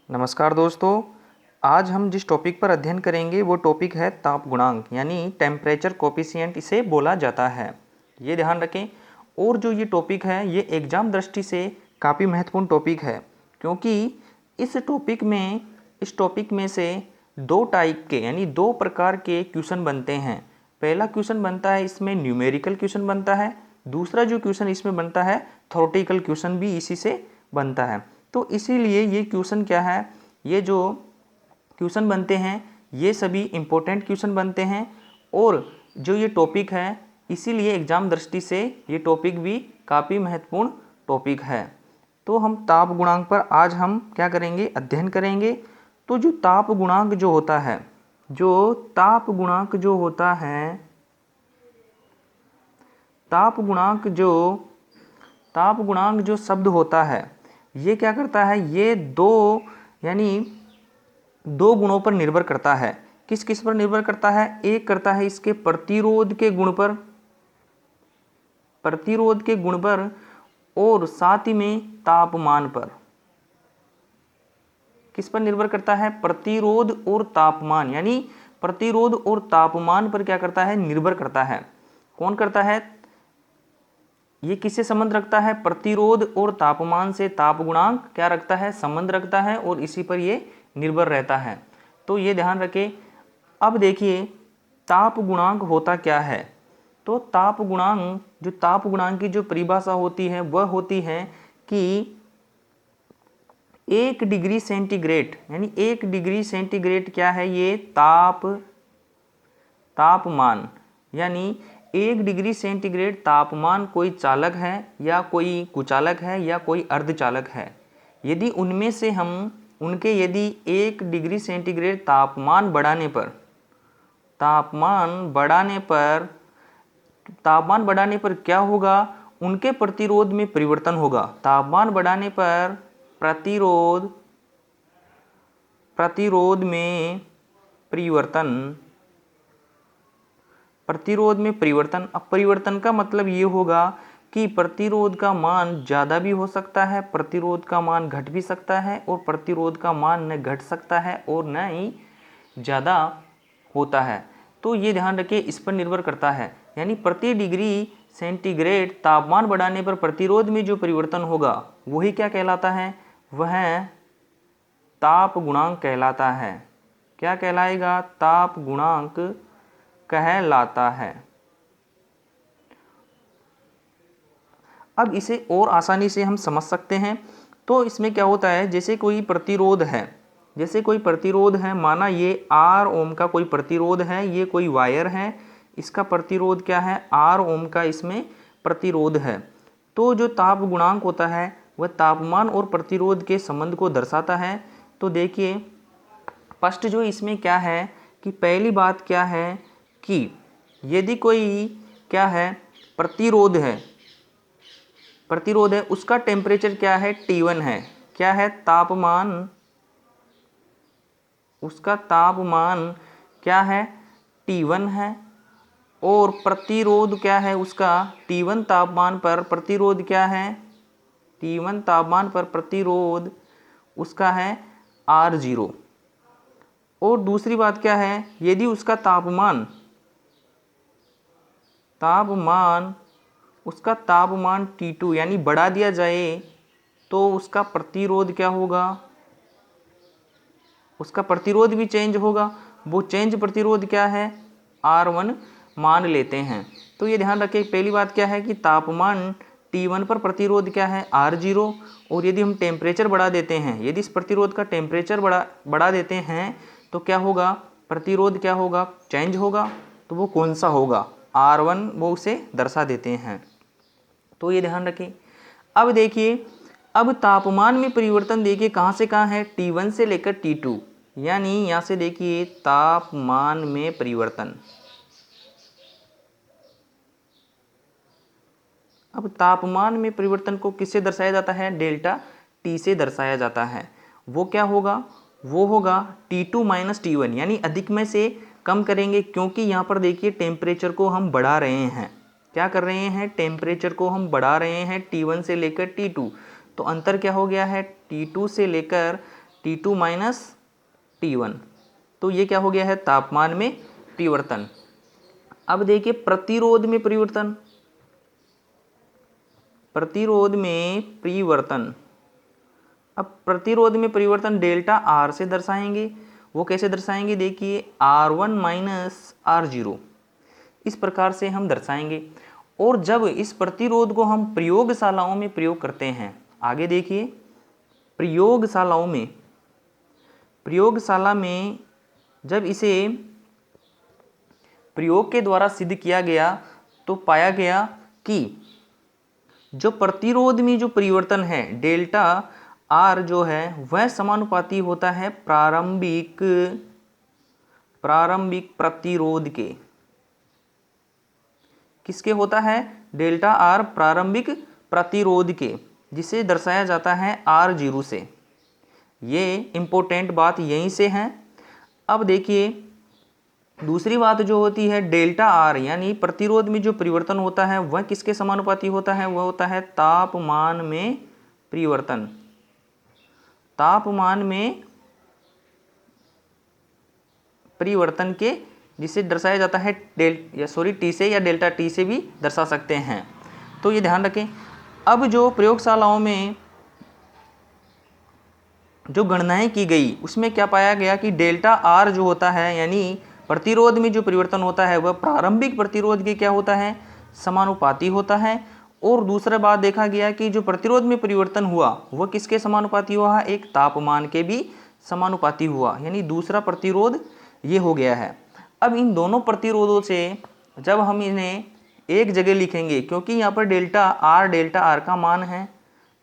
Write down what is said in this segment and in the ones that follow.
नमस्कार दोस्तों, आज हम जिस टॉपिक पर अध्ययन करेंगे वो टॉपिक है ताप गुणांक यानी टेम्परेचर कोफिशिएंट इसे बोला जाता है। ये ध्यान रखें। और जो ये टॉपिक है ये एग्ज़ाम दृष्टि से काफ़ी महत्वपूर्ण टॉपिक है, क्योंकि इस टॉपिक में से दो टाइप के यानी दो प्रकार के क्वेश्चन बनते हैं। पहला क्वेश्चन बनता है इसमें न्यूमेरिकल क्वेश्चन बनता है, दूसरा जो क्वेश्चन इसमें बनता है थ्योरेटिकल क्वेश्चन भी इसी से बनता है। तो इसीलिए ये क्वेश्चन क्या है, ये जो क्वेश्चन बनते हैं ये सभी इम्पोर्टेंट क्वेश्चन बनते हैं और जो ये टॉपिक है इसीलिए एग्ज़ाम दृष्टि से ये टॉपिक भी काफ़ी महत्वपूर्ण टॉपिक है। तो हम ताप गुणांक पर आज हम क्या करेंगे, अध्ययन करेंगे। तो जो ताप गुणांक जो होता है, ताप गुणांक जो शब्द होता है ये क्या करता है, ये दो गुणों पर निर्भर करता है। किस किस पर निर्भर करता है? एक करता है इसके प्रतिरोध के गुण पर और साथ ही में तापमान पर। किस पर निर्भर करता है? प्रतिरोध और तापमान, यानी प्रतिरोध और तापमान पर क्या करता है, निर्भर करता है। कौन करता है? ये किससे संबंध रखता है? प्रतिरोध और तापमान से ताप गुणांक क्या रखता है, संबंध रखता है और इसी पर ये निर्भर रहता है। तो ये ध्यान रखें। अब देखिए ताप गुणांक होता क्या है। तो ताप गुणांक की जो परिभाषा होती है वह होती है कि 1 डिग्री सेंटीग्रेड, यानी 1 डिग्री सेंटीग्रेड क्या है, ये तापमान, यानी 1 डिग्री सेंटीग्रेड तापमान कोई चालक है या कोई कुचालक है या कोई अर्धचालक है। यदि उनमें से यदि 1 डिग्री सेंटीग्रेड तापमान बढ़ाने पर क्या होगा, उनके प्रतिरोध में परिवर्तन होगा। तापमान बढ़ाने पर प्रतिरोध में परिवर्तन। अब परिवर्तन का मतलब ये होगा कि प्रतिरोध का मान ज़्यादा भी हो सकता है, प्रतिरोध का मान घट भी सकता है और प्रतिरोध का मान न घट सकता है और न ही ज़्यादा होता है। तो ये ध्यान रखिए, इस पर निर्भर करता है। यानी प्रति डिग्री सेंटीग्रेड तापमान बढ़ाने पर प्रतिरोध में जो परिवर्तन होगा वही क्या कहलाता है, वह ताप गुणांक कहलाता है। क्या कहलाएगा? ताप गुणांक कहलाता है। अब इसे और आसानी से हम समझ सकते हैं। तो इसमें क्या होता है, जैसे कोई प्रतिरोध है, माना ये R ओम का कोई प्रतिरोध है, ये कोई वायर है, इसका प्रतिरोध क्या है, R ओम का इसमें प्रतिरोध है। तो जो ताप गुणांक होता है वह तापमान और प्रतिरोध के संबंध को दर्शाता है। तो देखिए फर्स्ट जो इसमें क्या है कि पहली बात क्या है कि यदि कोई क्या है, प्रतिरोध है उसका टेम्परेचर क्या है, T1 है। क्या है? तापमान, उसका तापमान क्या है, T1 है। और प्रतिरोध क्या है उसका, T1 तापमान पर प्रतिरोध क्या है, T1 तापमान पर प्रतिरोध उसका है R0। और दूसरी बात क्या है, यदि उसका तापमान T2 यानी बढ़ा दिया जाए तो उसका प्रतिरोध क्या होगा, उसका प्रतिरोध भी चेंज होगा। वो चेंज प्रतिरोध क्या है, R1 मान लेते हैं। तो ये ध्यान रखें, पहली बात क्या है कि तापमान T1 पर प्रतिरोध क्या है, R0। और यदि हम टेम्परेचर बढ़ा देते हैं, यदि इस प्रतिरोध का टेम्परेचर बढ़ा देते हैं तो क्या होगा, प्रतिरोध क्या होगा, चेंज होगा। तो वो कौन सा होगा, R1, वो उसे दर्शा देते हैं। तो ये ध्यान रखें। अब देखिए, अब तापमान में परिवर्तन देखिए कहाँ से कहाँ है, T1 से लेकर T2, यानी यहाँ से देखिए तापमान में परिवर्तन। अब तापमान में परिवर्तन को किससे दर्शाया जाता है, डेल्टा T से दर्शाया जाता है। वो क्या होगा, वो होगा T2 माइनस T1, यानी अधिक में से कम करेंगे, क्योंकि यहाँ पर देखिए टेम्परेचर को हम बढ़ा रहे हैं। क्या कर रहे हैं, टेम्परेचर को हम बढ़ा रहे हैं T1 से लेकर T2। तो अंतर क्या हो गया है, T2 से लेकर T2 माइनस T1। तो ये क्या हो गया है, तापमान में परिवर्तन। अब देखिए प्रतिरोध में परिवर्तन, प्रतिरोध में परिवर्तन। अब प्रतिरोध में परिवर्तन डेल्टा आर से दर्शाएंगे। वो कैसे दर्शाएंगे, देखिए R1 माइनस R0, इस प्रकार से हम दर्शाएंगे। और जब इस प्रतिरोध को हम प्रयोगशालाओं में प्रयोग करते हैं, आगे देखिए प्रयोगशाला में जब इसे प्रयोग के द्वारा सिद्ध किया गया तो पाया गया कि जो प्रतिरोध में जो परिवर्तन है डेल्टा आर जो है वह समानुपाती होता है प्रारंभिक प्रतिरोध के। किसके होता है, डेल्टा आर प्रारंभिक प्रतिरोध के, जिसे दर्शाया जाता है R0 से। ये इम्पोर्टेंट बात यहीं से है। अब देखिए दूसरी बात जो होती है डेल्टा आर यानी प्रतिरोध में जो परिवर्तन होता है वह किसके समानुपाती होता है, वह होता है तापमान में परिवर्तन। तापमान में परिवर्तन के, जिसे दर्शाया जाता है टी से या डेल्टा टी से भी दर्शा सकते हैं। तो ये ध्यान रखें। अब जो प्रयोगशालाओं में जो गणनाएं की गई उसमें क्या पाया गया कि डेल्टा आर जो होता है यानी प्रतिरोध में जो परिवर्तन होता है वह प्रारंभिक प्रतिरोध के क्या होता है, समानुपाती होता है। और दूसरा बात देखा गया कि जो प्रतिरोध में परिवर्तन हुआ वह किसके समानुपाती हुआ, एक तापमान के भी समानुपाती हुआ, यानी दूसरा प्रतिरोध ये हो गया है। अब इन दोनों प्रतिरोधों से जब हम इन्हें एक जगह लिखेंगे, क्योंकि यहाँ पर डेल्टा आर का मान है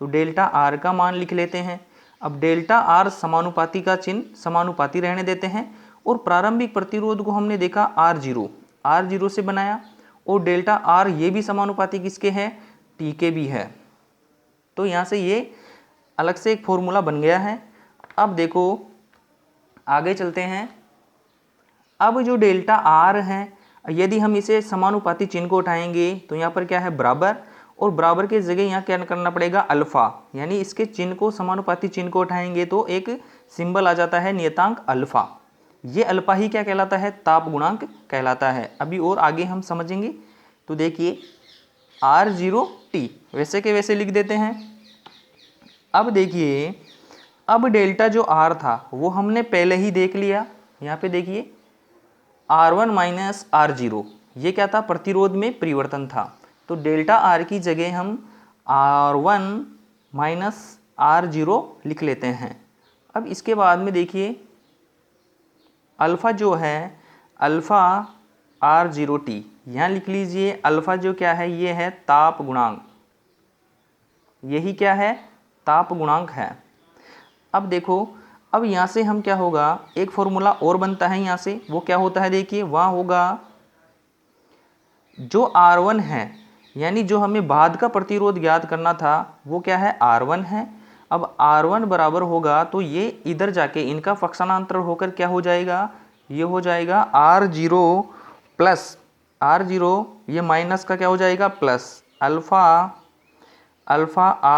तो डेल्टा आर का मान लिख लेते हैं। अब डेल्टा आर समानुपाती का चिन्ह समानुपाती रहने देते हैं और प्रारंभिक प्रतिरोध को हमने देखा R0 से बनाया और डेल्टा आर ये भी समानुपाती किसके है, टी के भी है। तो यहाँ से ये अलग से एक फॉर्मूला बन गया है। अब देखो आगे चलते हैं। अब जो डेल्टा आर है यदि हम इसे समानुपाती चिन्ह को उठाएंगे तो यहाँ पर क्या है, बराबर, और बराबर के जगह यहाँ क्या करना पड़ेगा, अल्फा, यानी इसके चिन्ह को समानुपाती चिन्ह को उठाएंगे तो एक सिंबल आ जाता है नियतांक अल्फा। ये अल्फा ही क्या कहलाता है, ताप गुणांक कहलाता है। अभी और आगे हम समझेंगे। तो देखिए R0T वैसे के वैसे लिख देते हैं। अब देखिए अब डेल्टा जो आर था वो हमने पहले ही देख लिया। यहाँ पे देखिए R1 माइनस R0 ये क्या था, प्रतिरोध में परिवर्तन था। तो डेल्टा आर की जगह हम R1 माइनस R0 लिख लेते हैं। अब इसके बाद में देखिए अल्फ़ा जो है अल्फ़ा R0T यहाँ लिख लीजिए। अल्फ़ा जो क्या है, ये है ताप गुणांक, यही क्या है, ताप गुणांक है। अब देखो अब यहाँ से हम क्या होगा, एक फॉर्मूला और बनता है यहाँ से, वो क्या होता है, देखिए वहाँ होगा जो R1 है यानी जो हमें बाद का प्रतिरोध ज्ञात करना था वो क्या है, R1 है। अब R1 बराबर होगा तो ये इधर जाके इनका फक्सानांतर होकर क्या हो जाएगा, ये हो जाएगा R0 प्लस R0 ये माइनस का क्या हो जाएगा प्लस अल्फ़ा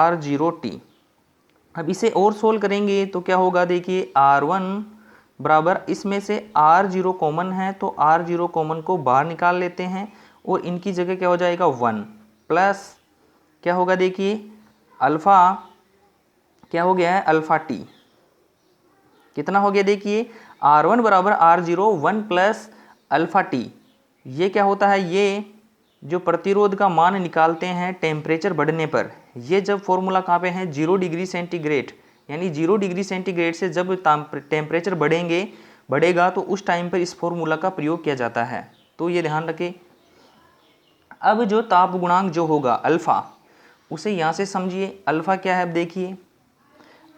R0T। अब इसे और सोल्व करेंगे तो क्या होगा, देखिए R1 बराबर इसमें से R0 कॉमन है तो R0 कॉमन को बाहर निकाल लेते हैं और इनकी जगह क्या हो जाएगा 1 प्लस क्या होगा, देखिए अल्फ़ा क्या हो गया है, अल्फ़ा टी कितना हो गया, देखिए R1 बराबर R0 1 प्लस अल्फ़ा टी। ये क्या होता है, ये जो प्रतिरोध का मान निकालते हैं टेम्परेचर बढ़ने पर, ये जब फॉर्मूला कहाँ पे है, 0 डिग्री सेंटीग्रेड, यानी 0 डिग्री सेंटीग्रेड से जब टेम्परेचर बढ़ेगा तो उस टाइम पर इस फॉर्मूला का प्रयोग किया जाता है। तो ये ध्यान रखें। अब जो ताप गुणांक जो होगा अल्फ़ा, उसे यहाँ से समझिए। अल्फ़ा क्या है, अब देखिए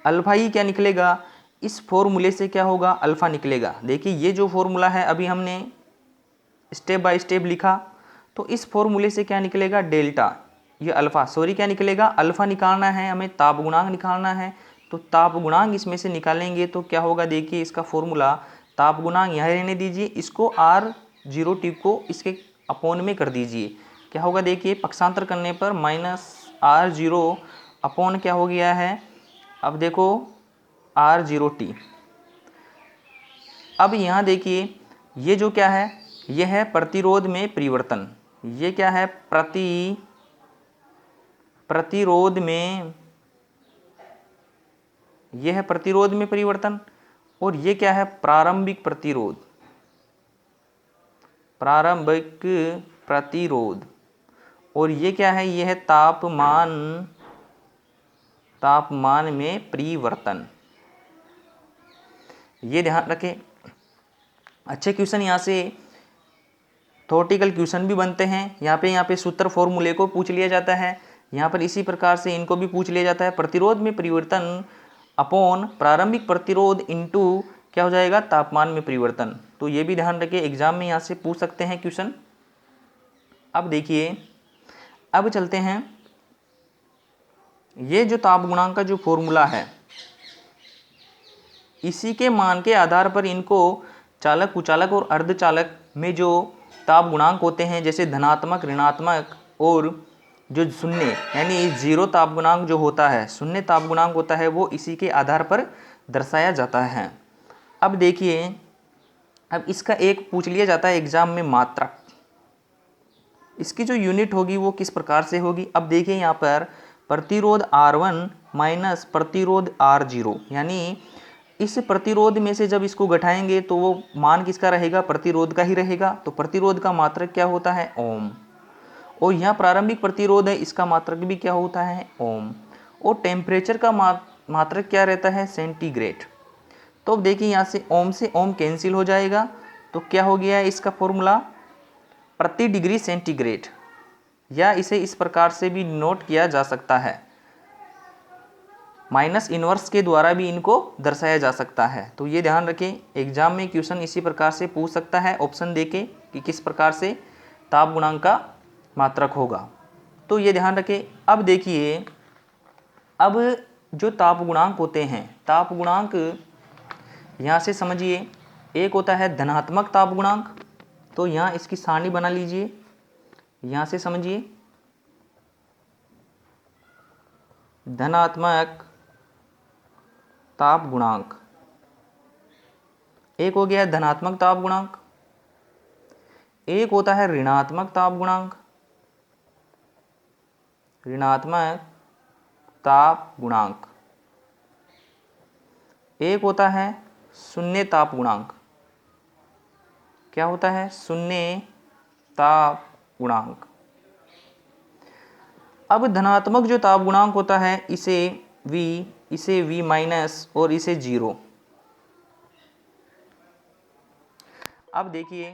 अल्फ़ा ही क्या निकलेगा, इस फॉर्मूले से क्या होगा, अल्फ़ा निकलेगा। देखिए ये जो फॉर्मूला है अभी हमने स्टेप बाय स्टेप लिखा, तो इस फॉर्मूले से क्या निकलेगा, डेल्टा, ये अल्फ़ा सॉरी क्या निकलेगा, अल्फ़ा निकालना है हमें, ताप गुणांक निकालना है। तो ताप गुणांक इसमें से निकालेंगे तो क्या होगा, देखिए इसका फॉर्मूला ताप गुणांक यहाँ रहने दीजिए, इसको R0T को इसके अपोन में कर दीजिए। क्या होगा, देखिए पक्षांतर करने पर माइनस R0 अपोन क्या हो गया है, अब देखो R0T। अब यहाँ देखिए ये जो क्या है, ये है प्रतिरोध में परिवर्तन। ये क्या है, प्रतिरोध में, ये है प्रतिरोध में परिवर्तन। और ये क्या है, प्रारंभिक प्रतिरोध, प्रारंभिक प्रतिरोध। और ये क्या है, ये है तापमान में परिवर्तन। ये ध्यान रखें। अच्छे क्वेश्चन यहाँ से थ्योरेटिकल क्वेश्चन भी बनते हैं। यहाँ पे सूत्र फॉर्मूले को पूछ लिया जाता है। यहाँ पर इसी प्रकार से इनको भी पूछ लिया जाता है। प्रतिरोध में परिवर्तन अपॉन प्रारंभिक प्रतिरोध इनटू क्या हो जाएगा, तापमान में परिवर्तन। तो ये भी ध्यान रखिए, एग्जाम में यहाँ से पूछ सकते हैं क्वेश्चन। अब देखिए, अब चलते हैं, ये जो ताप गुणांक का जो फॉर्मूला है, इसी के मान के आधार पर इनको चालक, कुचालक और अर्धचालक में जो ताप गुणांक होते हैं, जैसे धनात्मक, ऋणात्मक और जो शून्य यानी जीरो ताप गुणांक जो होता है, शून्य ताप गुणांक होता है, वो इसी के आधार पर दर्शाया जाता है। अब देखिए, अब इसका एक पूछ लिया जाता है एग्जाम में, मात्रक। इसकी जो यूनिट होगी वो किस प्रकार से होगी। अब देखिए यहाँ पर प्रतिरोध R1 माइनस प्रतिरोध R0, यानी इस प्रतिरोध में से जब इसको घटाएंगे तो वो मान किसका रहेगा, प्रतिरोध का ही रहेगा। तो प्रतिरोध का मात्रक क्या होता है, ओम। और यहाँ प्रारंभिक प्रतिरोध है, इसका मात्रक भी क्या होता है, ओम। और टेम्परेचर का मात्रक क्या रहता है, सेंटीग्रेड। तो अब देखिए यहाँ से ओम कैंसिल हो जाएगा, तो क्या हो गया है इसका फॉर्मूला, प्रति डिग्री सेंटीग्रेड। या इसे इस प्रकार से भी नोट किया जा सकता है, माइनस इनवर्स के द्वारा भी इनको दर्शाया जा सकता है। तो ये ध्यान रखें, एग्जाम में क्वेश्चन इसी प्रकार से पूछ सकता है, ऑप्शन देके कि किस प्रकार से ताप गुणांक का मात्रक होगा। तो ये ध्यान रखें। अब देखिए, अब जो ताप गुणांक होते हैं, ताप गुणांक यहाँ से समझिए, एक होता है धनात्मक ताप गुणांक। तो यहाँ इसकी सारणी बना लीजिए, यहाँ से समझिए, धनात्मक ताप गुणांक, एक हो गया धनात्मक ताप गुणांक, एक होता है ऋणात्मक ताप गुणांक, ऋणात्मक ताप गुणांक, एक होता है शून्य ताप गुणांक। क्या होता है, शून्य ताप गुणांक। अब धनात्मक जो ताप गुणांक होता है, इसे V माइनस और इसे 0। अब देखिए